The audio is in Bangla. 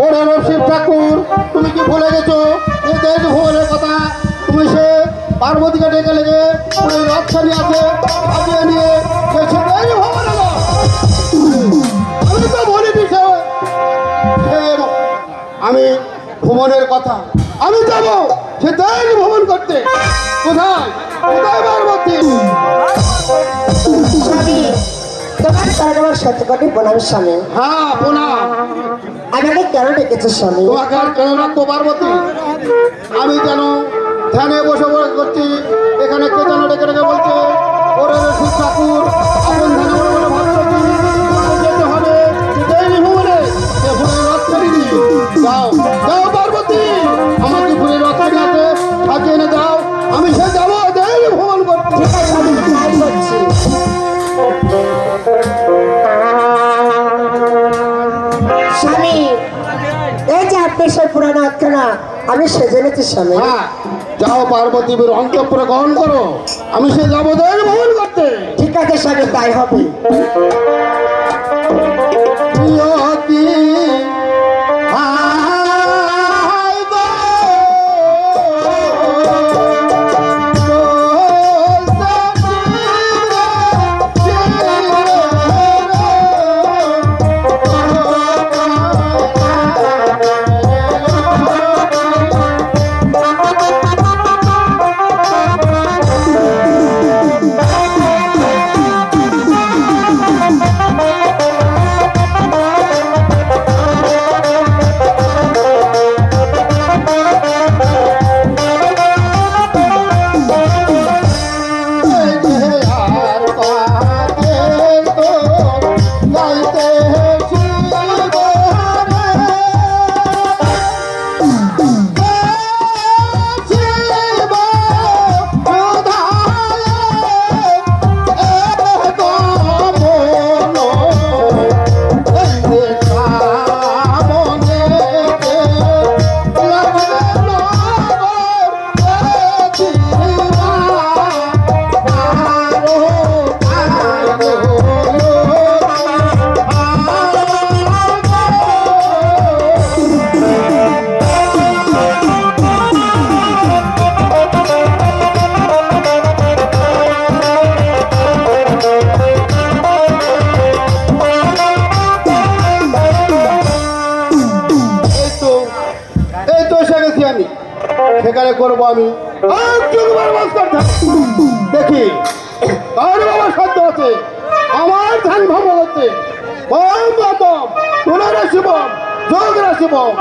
ওরে শিব ঠাকুর, তুমি কি ভুলে গেছো যে দেশ ভুবনের কথা? তুমি সে পার্বতীকে ডেকে লেগে ওই রথখানি আছে সাজিয়ে নিয়ে সে দেশ ভুবনে যাও। আমি তো বলি দিছে আমি ভ্রমণের কথা, আমি যাব সে দেশ ভ্রমণ করতে। কোথায় কোথায় পার্বতী? তোমার আমার সত্যি প্রণাম স্বামী। হ্যাঁ প্রণাম। আমাকে কেন ডেকেছো স্বামী? তোমাকে আর কেন রাখবো পার্বতী? আমি যেন ধ্যানে বসে বসে করছি, এখানে কে যেন ডেকে ডেকে বলছে ওরে শিব ঠাকুর আপন ধ্যানে বসে বসে ভাবছি যেতে হবে দেবী ভুবনে, সে ফুলের রথ করিনি। যাও যাও পার্বতী, আমাকে ফুলের রথ করে আছে সাজিয়ে এনে দাও, আমি সে যাবো দেবী ভ্রমণ করতে। ঠিক আছে আমি তাই করছি। স্বামী এই যে আপনি সেই পুরানো আত্মনা আমি সেজে নিচ্ছি স্বামী। হ্যাঁ যাও পার্বতী বীর অন্তঃপুরে গ্রহণ করো, আমি সে যাবো দেবী ভ্রমণ করতে। ঠিক আছে স্বামী তাই হবে। সেখানে করবো আমি দেখি কার বাবা সাধ্য আছে আমার ধ্যান ভঙ্গ করতে। পুনরাশিবম যোগ রাশিবম।